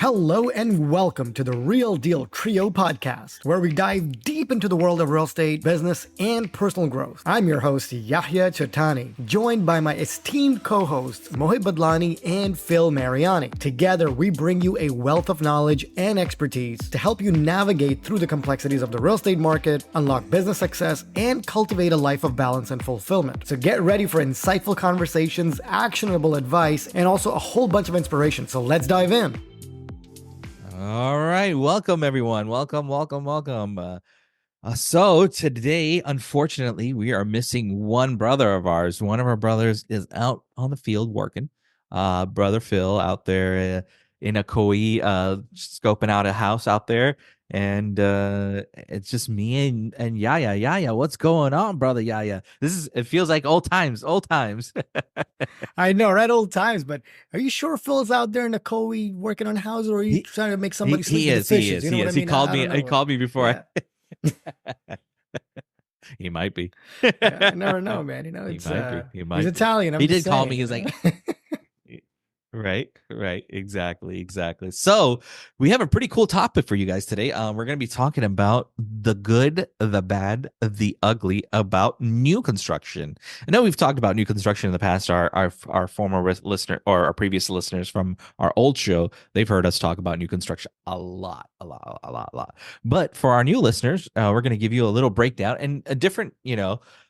Hello and welcome to the Real Deal Trio podcast, where we dive deep into the world of real estate, business, and personal growth. I'm your host, Yahya Chatani, joined by my esteemed co-hosts, Mohit Badlani and Phil Mariani. Together, we bring you a wealth of knowledge and expertise to help you navigate through the complexities of the real estate market, unlock business success, and cultivate a life of balance and fulfillment. So get ready for insightful conversations, actionable advice, and also a whole bunch of inspiration. So let's dive in. All right. Welcome, everyone. Welcome. So today, unfortunately, we are missing one brother of ours. One of our brothers is out on the field working. Brother Phil out there in a Kauai, scoping out a house out there. And it's just me and Yaya. Yaya, what's going on, brother Yaya? It feels like old times. I know, right? Old times, but are you sure Phil's out there in the Kauai working on houses, or are you trying to make somebody sleep with the fishes? He is. He called me before. Yeah. He might be. Yeah, I never know, man. You know, He it's might be. he's Italian. He did call me. He's like, Right. Exactly. So we have a pretty cool topic for you guys today. We're going to be talking about the good, the bad, the ugly about new construction. I know we've talked about new construction in the past. Our former listener or our previous listeners from our old show, they've heard us talk about new construction a lot. But for our new listeners, we're going to give you a little breakdown and a different,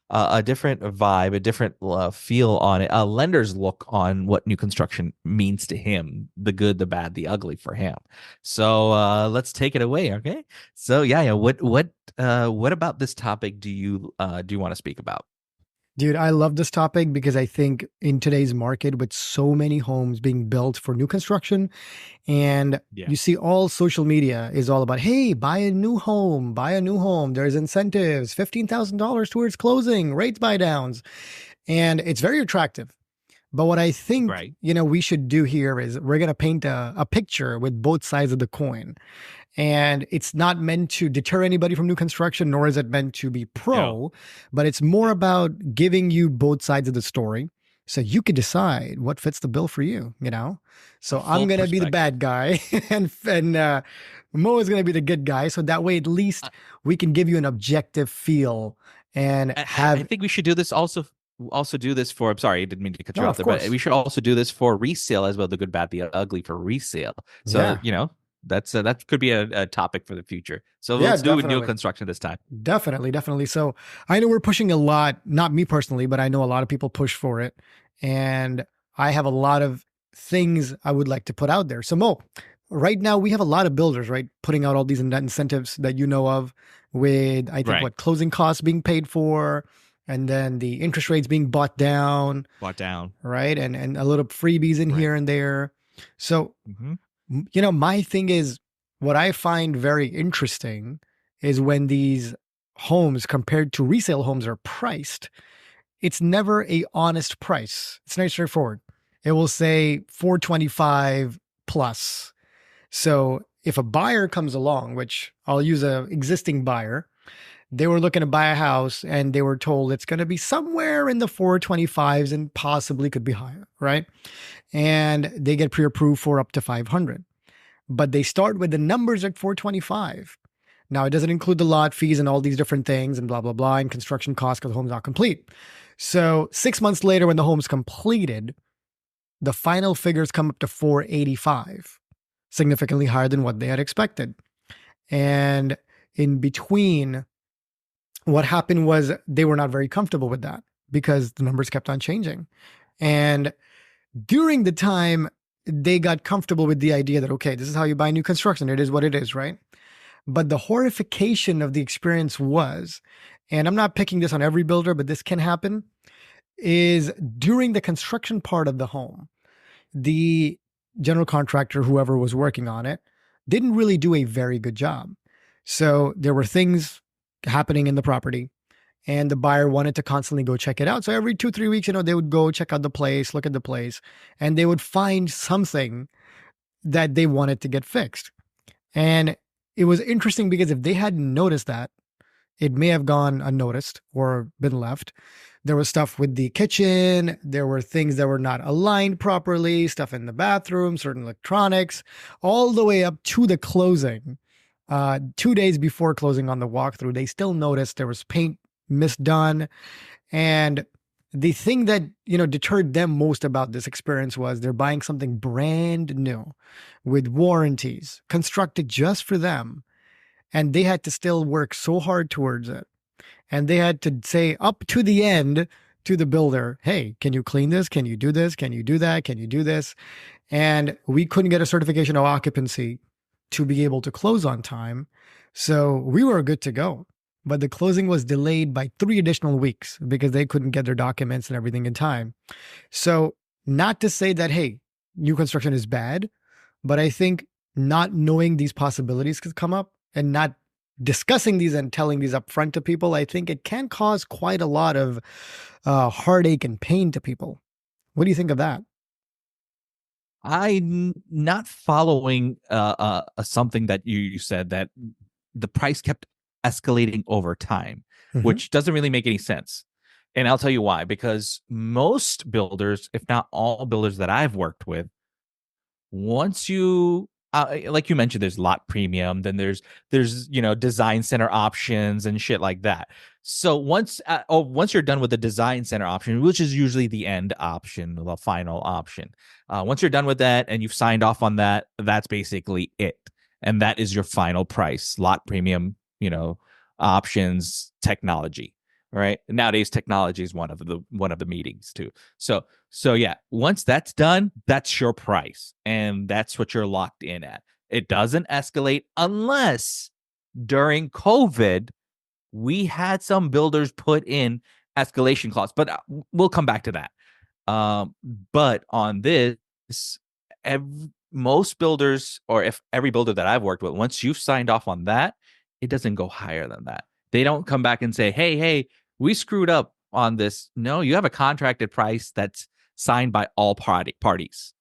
a different vibe, a different feel on it, a lender's look on what new construction means to him, the good, the bad, the ugly for him. So let's take it away, okay? So yeah, what about this topic do you want to speak about? Dude, I love this topic because I think in today's market, with so many homes being built for new construction, and you see all social media is all about, hey, buy a new home. There's incentives, $15,000 towards closing, rates buy downs. And it's very attractive. But what I think, we should do here is we're going to paint a picture with both sides of the coin. And it's not meant to deter anybody from new construction, nor is it meant to be but it's more about giving you both sides of the story so you can decide what fits the bill for you, So I'm going to be the bad guy and Mo is going to be the good guy. So that way, at least we can give you an objective feel and I think we should do this also do this for, I'm sorry, I didn't mean to cut you off there, course. but we should also do this for resale as well, the good, bad, the ugly for resale. So, that could be a topic for the future. So let's do new construction this time. Definitely. So I know we're pushing a lot, not me personally, but I know a lot of people push for it. And I have a lot of things I would like to put out there. So Mo, right now we have a lot of builders, right, putting out all these incentives that you know of with, I think, closing costs being paid for, and then the interest rates being bought down. Right. And a little freebies in here and there. So, my thing is, what I find very interesting is when these homes compared to resale homes are priced, it's never a honest price. It's not straightforward. It will say 425 plus. So if a buyer comes along, which I'll use an existing buyer, they were looking to buy a house and they were told it's going to be somewhere in the 425s and possibly could be higher, right? And they get pre-approved for up to 500. But they start with the numbers at 425. Now, it doesn't include the lot fees and all these different things and blah, blah, blah, and construction costs because the home's not complete. So 6 months later, when the home's completed, the final figures come up to 485, significantly higher than what they had expected. And in between, what happened was they were not very comfortable with that because the numbers kept on changing. And during the time, they got comfortable with the idea that, okay, this is how you buy new construction. It is what it is, right? But the horrification of the experience was, and I'm not picking this on every builder, but this can happen, is during the construction part of the home, the general contractor, whoever was working on it, didn't really do a very good job. So there were things happening in the property, and the buyer wanted to constantly go check it out. So every 2-3 weeks, they would go check out the place, look at the place, and they would find something that they wanted to get fixed. And it was interesting because if they hadn't noticed that, it may have gone unnoticed or been left, There was stuff with the kitchen. There were things that were not aligned properly, stuff in the bathroom, certain electronics, all the way up to the closing. 2 days before closing on the walkthrough, they still noticed there was paint misdone. And the thing that, deterred them most about this experience was they're buying something brand new with warranties constructed just for them. And they had to still work so hard towards it. And they had to say up to the end to the builder, hey, can you clean this? Can you do this? Can you do that? Can you do this? And we couldn't get a certification of occupancy to be able to close on time. So we were good to go. But the closing was delayed by 3 additional weeks because they couldn't get their documents and everything in time. So, not to say that, hey, new construction is bad, but I think not knowing these possibilities could come up and not discussing these and telling these up front to people, I think it can cause quite a lot of heartache and pain to people. What do you think of that? I'm not following something that you said, that the price kept escalating over time, Mm-hmm. which doesn't really make any sense. And I'll tell you why. Because most builders, if not all builders that I've worked with, once you like you mentioned, there's lot premium, then there's design center options and shit like that. So once you're done with the design center option, which is usually the end option, the final option, once you're done with that and you've signed off on that, that's basically it, and that is your final price: lot premium, options, technology. Right, nowadays technology is one of the meetings too. So yeah, once that's done, that's your price, and that's what you're locked in at. It doesn't escalate unless during COVID we had some builders put in escalation clause, but we'll come back to that. But on this, most builders, or if every builder that I've worked with, once you've signed off on that, it doesn't go higher than that. They don't come back and say, hey, we screwed up on this. No, you have a contracted price that's signed by all parties.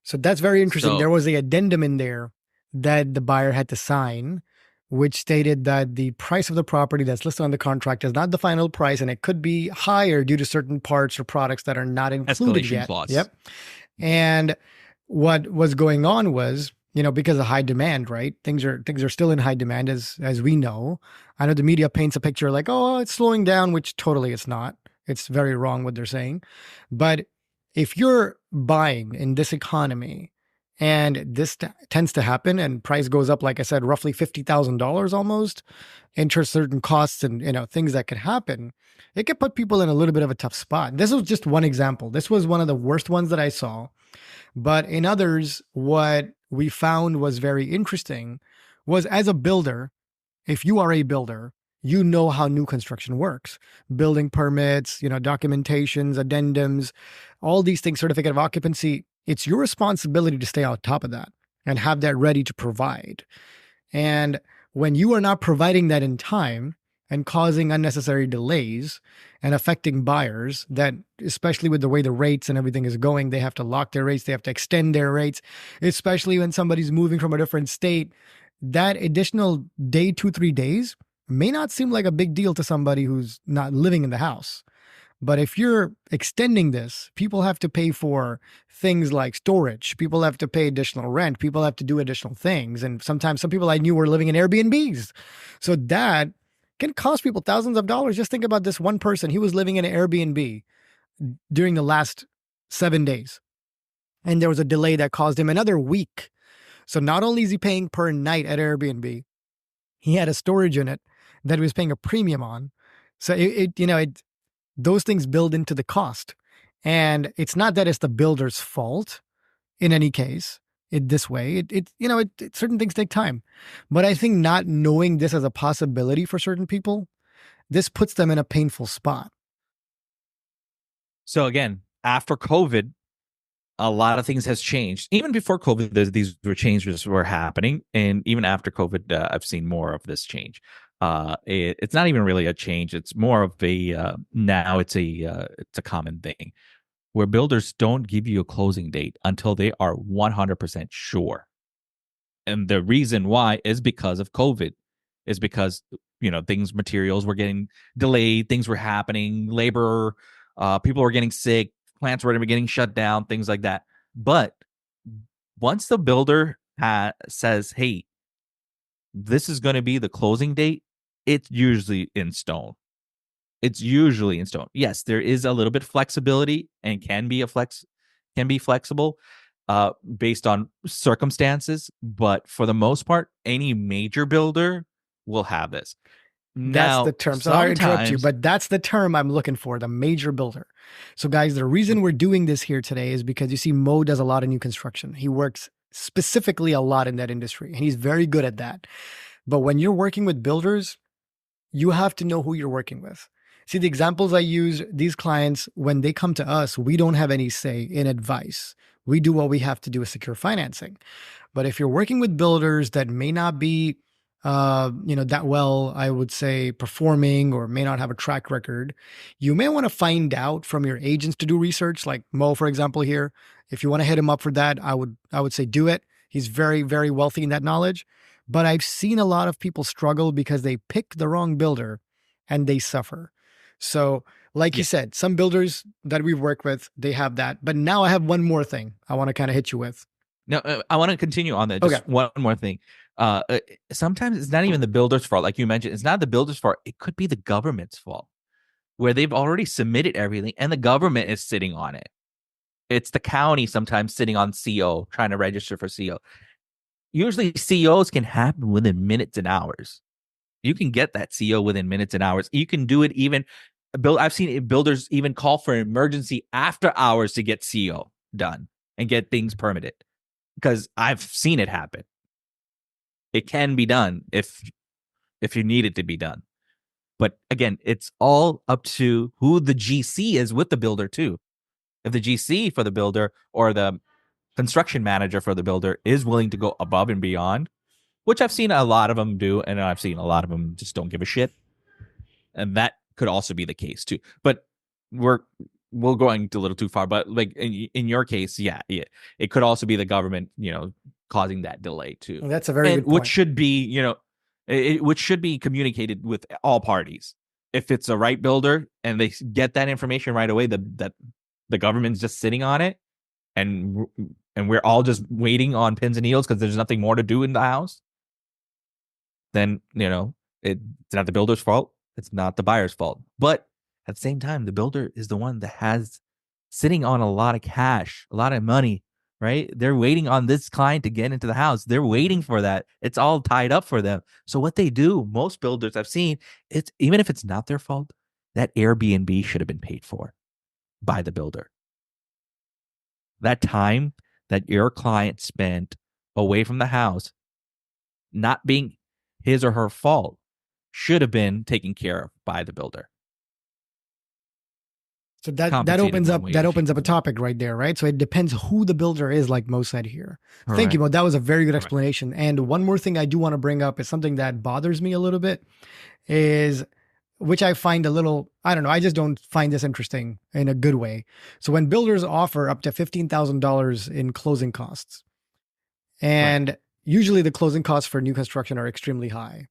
So that's very interesting. There So was a addendum in there that the buyer had to sign, which stated that the price of the property that's listed on the contract is not the final price, and it could be higher due to certain parts or products that are not included escalation yet. clause. Yep. And what was going on was, because of high demand, right? Things are still in high demand as we know. I know the media paints a picture like, oh, it's slowing down, which totally it's not. It's very wrong what they're saying. But if you're buying in this economy and this tends to happen and price goes up, like I said, roughly $50,000 almost, interest, certain costs, and things that could happen, it could put people in a little bit of a tough spot. This was just one example. This was one of the worst ones that I saw. But in others, what we found was very interesting was, as a builder, if you are a builder, you know how new construction works. Building permits, documentations, addendums, all these things, certificate of occupancy. It's your responsibility to stay on top of that and have that ready to provide. And when you are not providing that in time and causing unnecessary delays and affecting buyers, that especially with the way the rates and everything is going, they have to lock their rates, they have to extend their rates, especially when somebody's moving from a different state. That additional day, 2, 3 days may not seem like a big deal to somebody who's not living in the house. But if you're extending this, people have to pay for things like storage. People have to pay additional rent. People have to do additional things. And sometimes some people I knew were living in Airbnbs. So that can cost people thousands of dollars. Just think about this one person. He was living in an Airbnb during the last 7 days. And there was a delay that caused him another week. So not only is he paying per night at Airbnb, he had a storage unit that he was paying a premium on. So those things build into the cost. And it's not that it's the builder's fault in any case. This way, certain things take time. But I think not knowing this as a possibility for certain people, this puts them in a painful spot. So again, after COVID, a lot of things has changed. Even before COVID, these changes were happening, and even after COVID, I've seen more of this change. It's not even really a change; it's more of a now it's a common thing where builders don't give you a closing date until they are 100% sure. And the reason why is because of COVID. is because things materials were getting delayed, things were happening, labor, people were getting sick, plants were getting shut down, things like that. But once the builder says, hey, this is going to be the closing date, it's usually in stone. It's usually in stone. Yes, there is a little bit flexibility and can be flexible based on circumstances, but for the most part, any major builder will have this. That's the Now, term. So I interrupt you, sometimes but that's the term I'm looking for, the major builder. So, guys, the reason we're doing this here today is because you see, Mo does a lot of new construction. He works specifically a lot in that industry, and he's very good at that. But when you're working with builders, you have to know who you're working with. See, the examples I use, these clients, when they come to us, we don't have any say in advice. We do what we have to do with secure financing. But if you're working with builders that may not be, that well, I would say, performing or may not have a track record, you may want to find out from your agents to do research. Like Mo, for example, here. If you want to hit him up for that, I would say do it. He's very, very wealthy in that knowledge. But I've seen a lot of people struggle because they pick the wrong builder and they suffer. So, like you yeah. said, some builders that we've worked with, they have that. But now I have one more thing I want to kind of hit you with. Now, I want to continue on that. Okay. Just one more thing. Sometimes it's not even the builder's fault, like you mentioned. It's not the builder's fault. It could be the government's fault, where they've already submitted everything and the government is sitting on it. It's the county sometimes sitting on CO, trying to register for CO. Usually, COs can happen within minutes and hours. You can get that CO within minutes and hours. You can do it even. I've seen builders even call for emergency after hours to get CO done and get things permitted, because I've seen it happen. It can be done if you need it to be done. But again, it's all up to who the GC is with the builder too. If the GC for the builder or the construction manager for the builder is willing to go above and beyond, which I've seen a lot of them do, and I've seen a lot of them just don't give a shit, and that could also be the case too. But we're going a little too far. But like in your case, yeah, it could also be the government, causing that delay too, Well, that's a very and good point. which should be communicated with all parties. If it's a right builder and they get that information right away, that the government's just sitting on it, and we're all just waiting on pins and needles because there's nothing more to do in the house, then it's not the builder's fault. It's not the buyer's fault. But at the same time, the builder is the one that has sitting on a lot of cash, a lot of money, right? They're waiting on this client to get into the house. They're waiting for that. It's all tied up for them. So what they do, most builders I've seen, it's even if it's not their fault, that Airbnb should have been paid for by the builder. That time that your client spent away from the house, not being his or her fault, should have been taken care of by the builder. So that Compensated opens one up way that or opens up a another. topic right there, right? So it depends who the builder is, like Mo said here. Thank you, Correct. Mo. That was a very good Correct. explanation. And one more thing I do want to bring up is something that bothers me a little bit, is which I find a little, I don't know, I just don't find this interesting in a good way. So when builders offer up to $15,000 in closing costs, Right. and usually the closing costs for new construction are extremely high.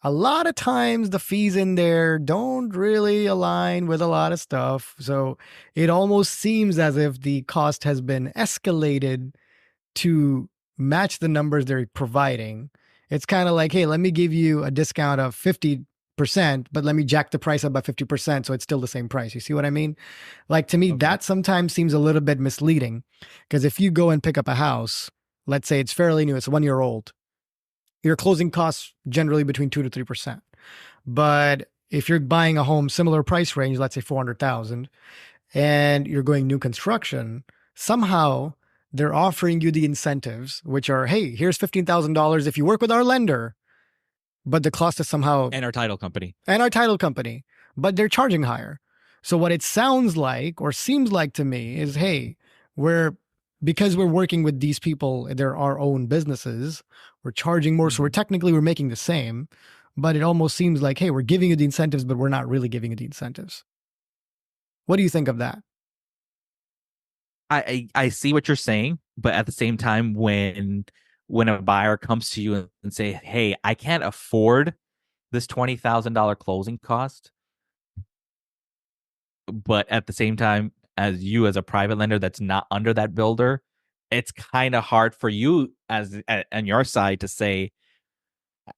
A lot of times the fees in there don't really align with a lot of stuff. So it almost seems as if the cost has been escalated to match the numbers they're providing. It's kind of like, hey, let me give you a discount of 50%, but let me jack the price up by 50% so it's still the same price. You see what I mean? Like to me, Okay. that sometimes seems a little bit misleading because if you go and pick up a house, let's say it's fairly new, it's 1 year old, your closing costs generally between 2 to 3%. But if you're buying a home similar price range, let's say 400,000, and you're going new construction, somehow they're offering you the incentives, which are, hey, here's $15,000 if you work with our lender, but the cost is somehow, And our title company. and our title company, but they're charging higher. So what it sounds like or seems like to me is, hey, we're because we're working with these people, they're our own businesses, we're charging more. So Mm-hmm. we're making the same, but it almost seems like, hey, we're giving you the incentives, but we're not really giving you the incentives. What do you think of that? I see what you're saying, but at the same time, when when a buyer comes to you and say, "Hey, I can't afford this $20,000 closing cost," but at the same time, as you as a private lender that's not under that builder, it's kind of hard for you as on your side to say,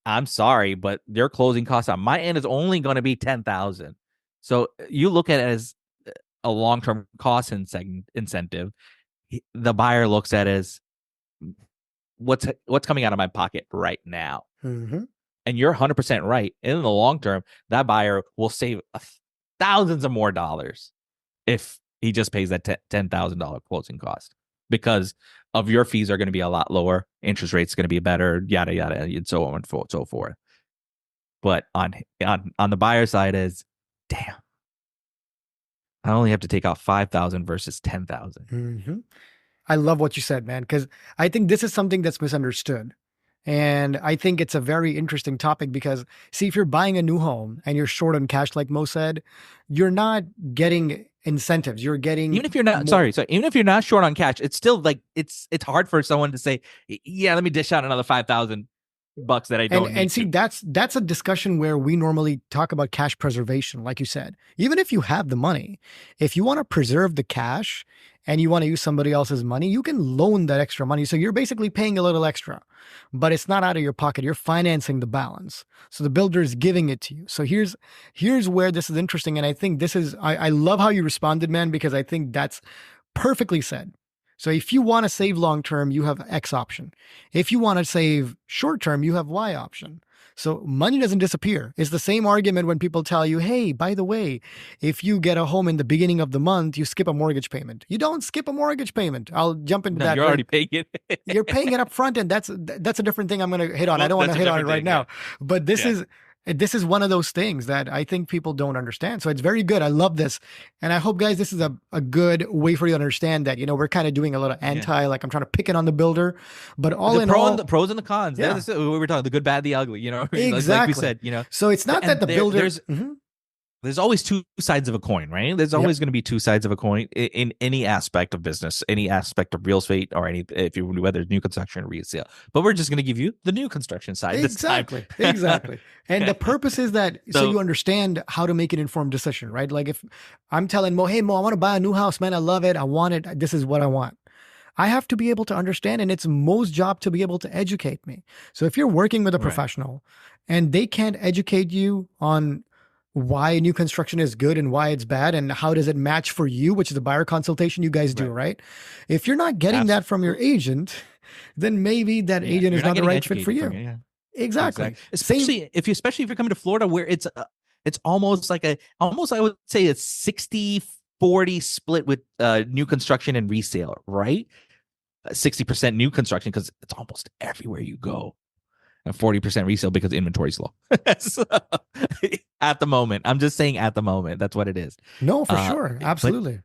"I'm sorry, but their closing cost on my end is only going to be 10,000." So you look at it as a long-term cost incentive. The buyer looks at it as what's coming out of my pocket right now. Mm-hmm. And you're 100% right. In the long term, that buyer will save thousands of more dollars if he just pays that $10,000 closing cost, because of your fees are going to be a lot lower, interest rates going to be better, yada yada, and so on and so forth. But on the buyer side is, damn, I only have to take out 5,000 versus 10,000. Mm-hmm. I love what you said, man, because I think this is something that's misunderstood. And I think it's a very interesting topic because, see, if you're buying a new home and you're short on cash, like Mo said, you're not getting incentives. You're getting Even if you're not more. sorry, so even if you're not short on cash, it's still like it's hard for someone to say, yeah, let me dish out another $5,000 that I And don't and need see, to. that's a discussion where we normally talk about cash preservation, like you said. Even if you have the money, if you want to preserve the cash and you want to use somebody else's money, you can loan that extra money. So you're basically paying a little extra, but it's not out of your pocket. You're financing the balance. So the builder is giving it to you. So here's where this is interesting. And I think this is I love how you responded, man, because I think that's perfectly said. So if you want to save long term, you have X option. If you want to save short term, you have Y option. So money doesn't disappear. It's the same argument when people tell you, hey, by the way, if you get a home in the beginning of the month, you skip a mortgage payment. You don't skip a mortgage payment. I'll jump into No, that you're very already paying it. you're paying it up front, and that's a different thing I'm going to hit on. I Well, don't want that's to a hit on it different right thing. Yeah. now, but Yeah. this is one of those things that I think people don't understand. So it's very good. I love this, and I hope, guys, this is a good way for you to understand that we're kind of doing a little Yeah. anti, like I'm trying to pick it on the builder, but all The in pro and the all, pros and the cons. yeah, That's what we were talking, the good, bad, the ugly, like we exactly. said, So it's not that and the builder. there's Mhm. there's always two sides of a coin, right? There's Yep, always going to be two sides of a coin in any aspect of business, any aspect of real estate, or any if you whether it's new construction or resale. But we're just going to give you the new construction side this time. exactly. And the purpose is that so So you understand how to make an informed decision, right? Like if I'm telling Mo, hey Mo, I want to buy a new house, man, I love it, I want it, this is what I want. I have to be able to understand, and it's Mo's job to be able to educate me. So if you're working with a right, professional and they can't educate you on why new construction is good and why it's bad and how does it match for you, which is the buyer consultation you guys do, right, right? If you're not getting that from your absolutely, agent, then maybe that yeah, agent you're is not not the getting right fit for educated from you. it. Yeah. Exactly. Exactly. Same. Especially if you're coming to Florida where it's almost like almost I would say a 60-40 split with new construction and resale, right? 60% new construction because it's almost everywhere you go. And 40% resale because inventory's low. So, at the moment, I'm just saying at the moment, that's what it is. No, for Uh sure. but Absolutely.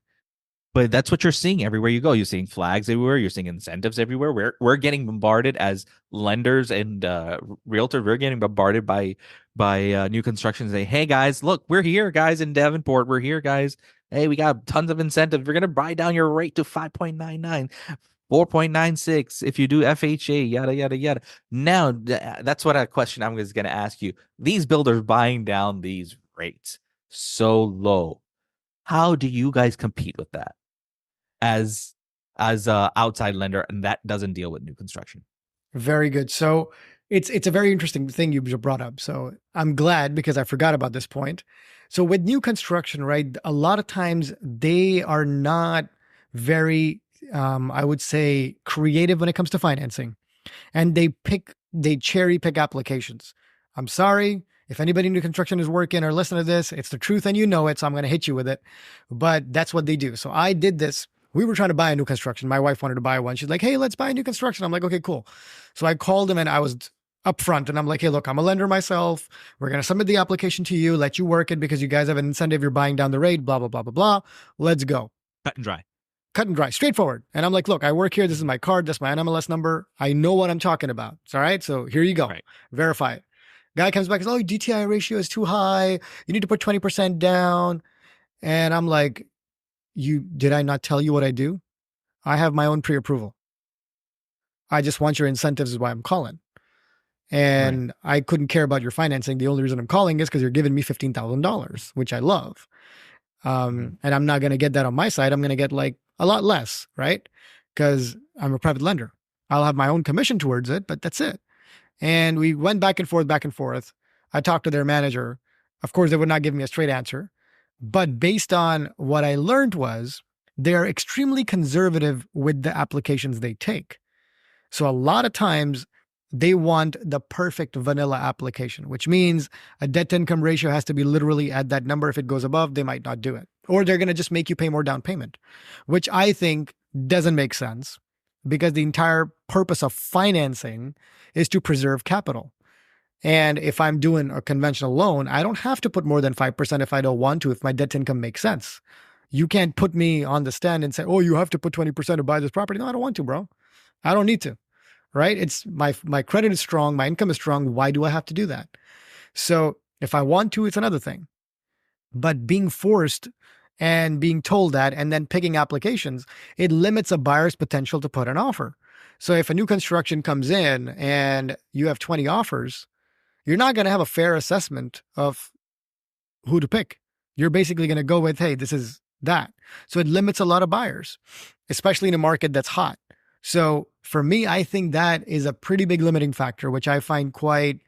that's what you're seeing everywhere you go. You're seeing flags everywhere. You're seeing incentives everywhere. We're getting bombarded as lenders and realtors. We're getting bombarded by new construction saying, "Hey guys, look, we're here, guys in Davenport. We're here, guys. Hey, we got tons of incentives. We're gonna buy down your rate to 5.99, 4.96 if you do FHA, yada yada yada." Now, that's what a question I'm just gonna ask you. These builders buying down these rates so low. How do you guys compete with that? as as a outside lender, and that doesn't deal with new construction. Very good. So it's a very interesting thing you brought up. So I'm glad because I forgot about this point. So with new construction, right, a lot of times they are not very, I would say, creative when it comes to financing, and they cherry pick applications. I'm sorry. If anybody in new construction is working or listen to this, it's the truth and you know it. So I'm going to hit you with it. But that's what they do. So I did this. We were trying to buy a new construction. My wife wanted to buy one. She's like, hey, let's buy a new construction. I'm like, okay, cool. So I called him and I was upfront and I'm like, hey, look, I'm a lender myself. We're going to submit the application to you, let you work it because you guys have an incentive. You're buying down the rate, blah, blah, blah, blah, blah. Let's go. Cut and dry. Cut and dry, straightforward. And I'm like, look, I work here. This is my card. That's my NMLS number. I know what I'm talking about. It's all right. So here you go. Right. Verify it. Guy comes back and says, oh, your DTI ratio is too high. You need to put 20% down. And I'm like, did I not tell you what I do? I have my own pre-approval. I just want your incentives is why I'm calling. Right. And I couldn't care about your financing. The only reason I'm calling is because you're giving me $15,000, which I love. Mhm. And I'm not going to get that on my side. I'm going to get like a lot less, right? Because I'm a private lender. I'll have my own commission towards it, but that's it. And we went back and forth, back and forth. I talked to their manager. Of course, they would not give me a straight answer. But based on what I learned was they're extremely conservative with the applications they take. So a lot of times they want the perfect vanilla application, which means a debt to income ratio has to be literally at that number. If it goes above, they might not do it. Or they're going to just make you pay more down payment, which I think doesn't make sense because the entire purpose of financing is to preserve capital. And if I'm doing a conventional loan, I don't have to put more than 5% if I don't want to, if my debt to income makes sense. You can't put me on the stand and say, oh, you have to put 20% to buy this property. No, I don't want to, bro. I don't need to, right? It's my credit is strong, my income is strong. Why do I have to do that? So if I want to, it's another thing. But being forced and being told that and then picking applications, it limits a buyer's potential to put an offer. So if a new construction comes in and you have 20 offers, you're not going to have a fair assessment of who to pick. You're basically going to go with, hey, this is that. So it limits a lot of buyers, especially in a market that's hot. So for me, I think that is a pretty big limiting factor, which I find quite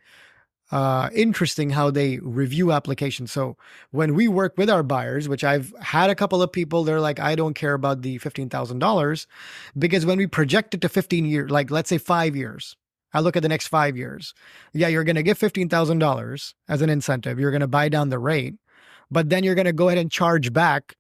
interesting how they review applications. So when we work with our buyers, which I've had a couple of people, they're like, I don't care about the $15,000 because when we project it to 15 years, like let's say 5 years, I look at the next 5 years. Yeah, you're going to give $15,000 as an incentive. You're going to buy down the rate, but then you're going to go ahead and charge back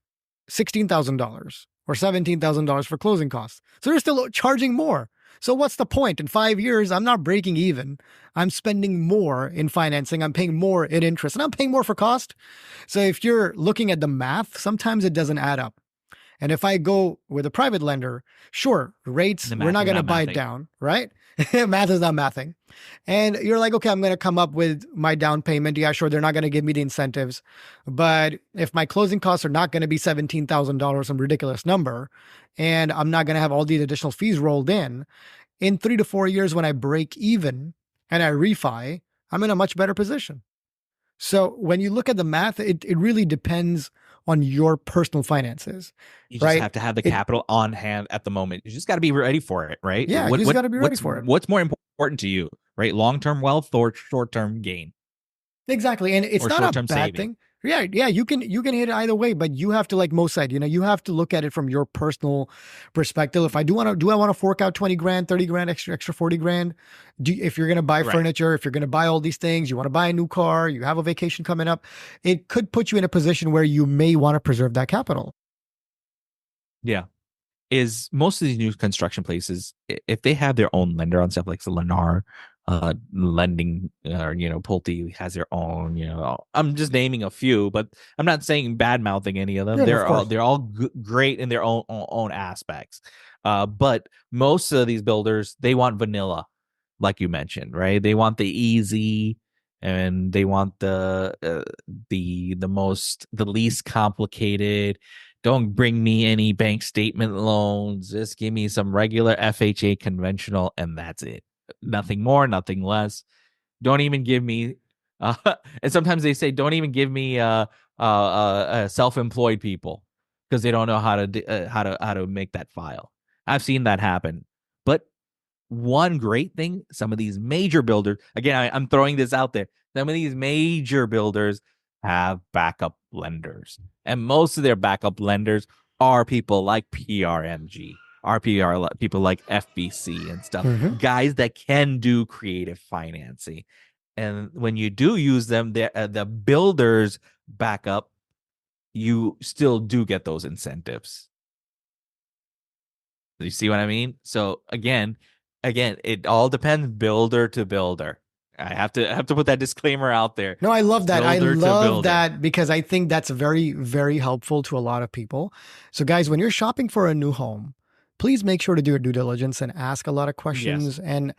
$16,000 or $17,000 for closing costs. So they're still charging more. So what's the point? In 5 years, I'm not breaking even. I'm spending more in financing. I'm paying more in interest and I'm paying more for cost. So if you're looking at the math, sometimes it doesn't add up. And if I go with a private lender, sure, rates, The we're math not is going to not buy it mathing. down, right? Math is not mathing. And you're like, okay, I'm going to come up with my down payment. Yeah, sure, they're not going to give me the incentives. But if my closing costs are not going to be $17,000, some ridiculous number, and I'm not going to have all these additional fees rolled in 3 to 4 years, when I break even and I refi, I'm in a much better position. So when you look at the math, it really depends on your personal finances, You just right? have to have the It capital on hand at the moment. You just got to be ready for it, right? Yeah, you What just got what to be ready what's for it. what's more important to you, right? Long-term wealth or short-term gain Exactly. And it's or not a short-term bad saving? thing. Yeah, yeah, you can hit it either way, but you have to, like Mo said, you have to look at it from your personal perspective. If I do I want to fork out 20 grand, 30 grand, extra 40 grand? If you're going to buy Right. furniture, if you're going to buy all these things, you want to buy a new car, you have a vacation coming up, it could put you in a position where you may want to preserve that capital. Yeah. Is most of these new construction places, if they have their own lender on stuff like the Lennar lending, or Pulte has their own, I'm just naming a few, but I'm not saying bad mouthing any of them. Yeah, no, of They're all course. they're all great in their own aspects. But most of these builders, they want vanilla, like you mentioned, right? They want the easy, and they want the least complicated. Don't bring me any bank statement loans. Just give me some regular FHA conventional, and that's it. Nothing more, nothing less. Don't even give me. Uh, and sometimes they say, don't even give me self-employed people, because they don't know how to make that file. I've seen that happen. But one great thing, some of these major builders, again, I'm throwing this out there, some of these major builders have backup lenders, and most of their backup lenders are people like PRMG, RPR, people like FBC and stuff, Hmm. guys that can do creative financing. And when you do use them, the builders backup, you still do get those incentives. You see what I mean? So again, it all depends builder to builder. I have to put that disclaimer out there. No, I love It's that. I builder to love builder. that because I think that's very, very helpful to a lot of people. So, guys, when you're shopping for a new home, please make sure to do your due diligence and ask a lot of Yes. questions. And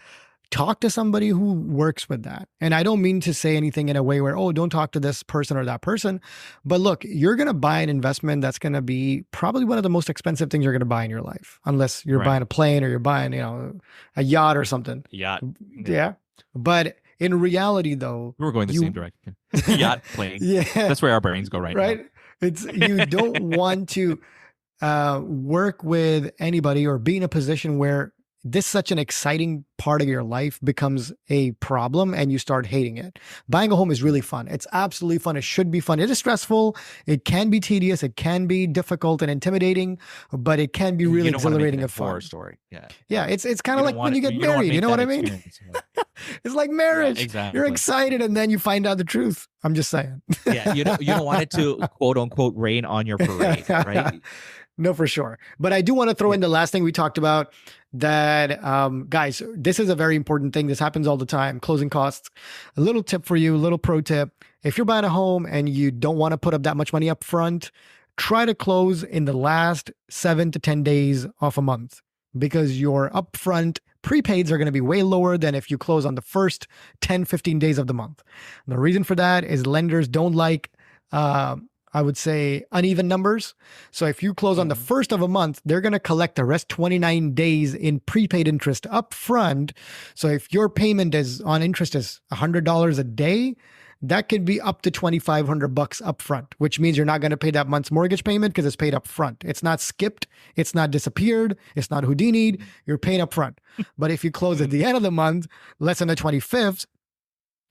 talk to somebody who works with that. And I don't mean to say anything in a way where, oh, don't talk to this person or that person. But look, you're going to buy an investment that's going to be probably one of the most expensive things you're going to buy in your life, unless you're buying a plane or you're buying, a yacht or something. Yacht. Yeah. But in reality, though, we're going the same direction. Yacht, plane. Yeah. That's where our brains go right now. It's you don't want to work with anybody or be in a position where this such an exciting part of your life becomes a problem and you start hating it. Buying a home is really fun. It's absolutely fun. It should be fun. It is stressful. It can be tedious. It can be difficult and intimidating, but it can be really exhilarating and fun. Story. Yeah. Yeah. It's kind of like when you get married. You know what I mean? It's like marriage. Yeah, exactly. You're excited and then you find out the truth. I'm just saying. Yeah. You don't want it to quote unquote rain on your parade, right? No, for sure. But I do want to throw in the last thing we talked about that, guys, this is a very important thing. This happens all the time. Closing costs. A little tip for you, a little pro tip. If you're buying a home and you don't want to put up that much money up front, try to close in the last 7 to 10 days of a month, because your upfront prepaids are going to be way lower than if you close on the first 10, 15 days of the month. The reason for that is lenders don't like, I would say, uneven numbers. So if you close on the first of a month, they're going to collect the rest 29 days in prepaid interest up front. So if your payment is on interest is $100 a day, that could be up to $2,500 up front, which means you're not going to pay that month's mortgage payment because it's paid up front. It's not skipped. It's not disappeared. It's not Houdini'd. You're paying up front. But if you close at the end of the month, less than the 25th,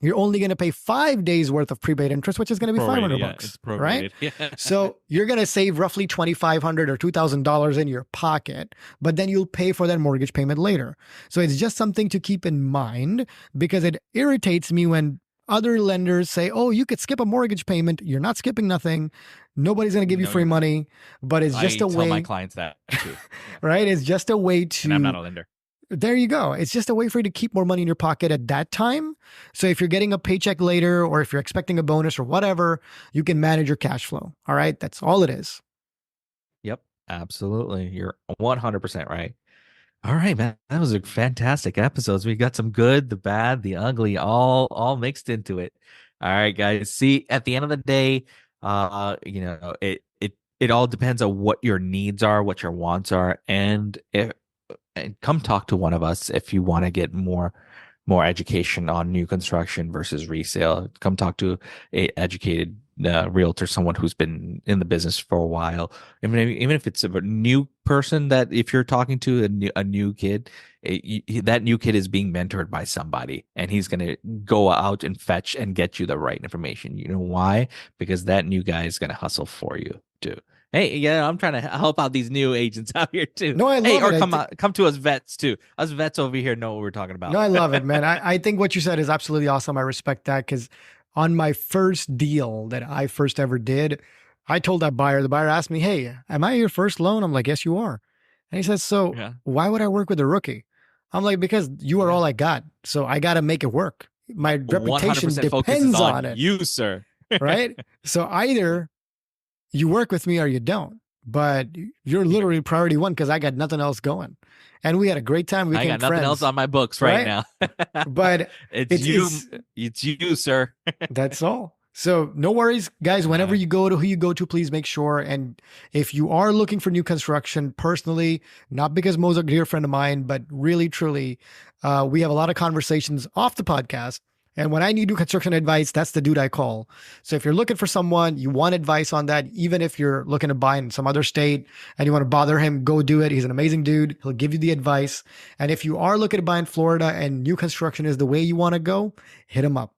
you're only going to pay 5 days worth of prepaid interest, which is going to be $500, right? Yeah. So you're going to save roughly $2,500 or $2,000 in your pocket, but then you'll pay for that mortgage payment later. So it's just something to keep in mind, because it irritates me when other lenders say, oh, you could skip a mortgage payment. You're not skipping nothing. Nobody's going to give you free money, but it's just a way. I tell my clients that too. Yeah. Right? It's just a way to. And I'm not a lender. There you go. It's just a way for you to keep more money in your pocket at that time. So if you're getting a paycheck later, or if you're expecting a bonus or whatever, you can manage your cash flow. All right. That's all it is. Yep. Absolutely. You're 100% right. All right, man. That was a fantastic episode. We got some good, the bad, the ugly, all mixed into it. All right, guys. See, at the end of the day, it all depends on what your needs are, what your wants are, and come talk to one of us if you want to get more education on new construction versus resale. Come talk to a educated realtor, someone who's been in the business for a while. Even if it's a new person, that if you're talking to a new kid, that new kid is being mentored by somebody, and he's going to go out and fetch and get you the right information. You know why? Because that new guy is going to hustle for you too. Hey, yeah, I'm trying to help out these new agents out here too. No, I love it. Come to us vets too. Us vets over here know what we're talking about. No, I love it, man. I think what you said is absolutely awesome. I respect that, because on my first deal that I first ever did, I told that buyer, the buyer asked me, hey, am I your first loan? I'm like, yes, you are. And he says, so why would I work with a rookie? I'm like, because you are all I got. So I got to make it work. My reputation depends on it. You, sir. Right? So either you work with me or you don't, but you're literally priority one, because I got nothing else going. And we had a great time. We I got nothing else on my books right now. But it's you, sir. That's all. So no worries, guys. Whenever you go to who you go to, please make sure. And if you are looking for new construction, personally, not because Mo's a dear friend of mine, but really, truly, we have a lot of conversations off the podcast. And when I need new construction advice, that's the dude I call. So if you're looking for someone, you want advice on that, even if you're looking to buy in some other state and you want to bother him, go do it. He's an amazing dude. He'll give you the advice. And if you are looking to buy in Florida and new construction is the way you want to go, hit him up.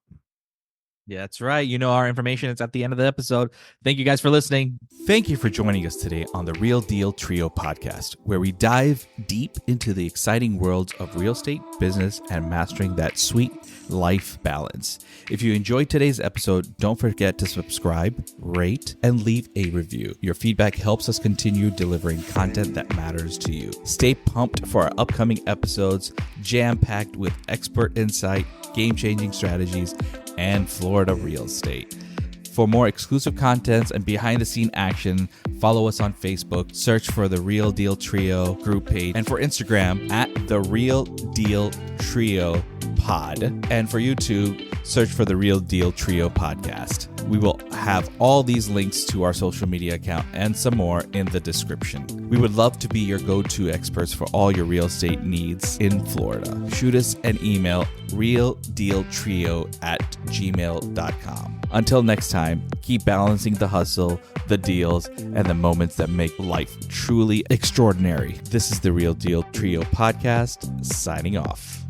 Yeah, that's right. You know our information. It's at the end of the episode. Thank you guys for listening. Thank you for joining us today on the Real Deal Trio podcast, where we dive deep into the exciting worlds of real estate, business, and mastering that sweet life balance. If you enjoyed today's episode, don't forget to subscribe, rate, and leave a review. Your feedback helps us continue delivering content that matters to you. Stay pumped for our upcoming episodes, jam-packed with expert insight, game-changing strategies, and Florida real estate. For more exclusive contents and behind the scene action, follow us on Facebook, search for The Real Deal Trio group page, and for Instagram at The Real Deal Trio Pod. And for YouTube, search for The Real Deal Trio Podcast. We will have all these links to our social media account and some more in the description. We would love to be your go-to experts for all your real estate needs in Florida. Shoot us an email, realdealtrio@gmail.com. Until next time, keep balancing the hustle, the deals, and the moments that make life truly extraordinary. This is the Real Deal Trio Podcast, signing off.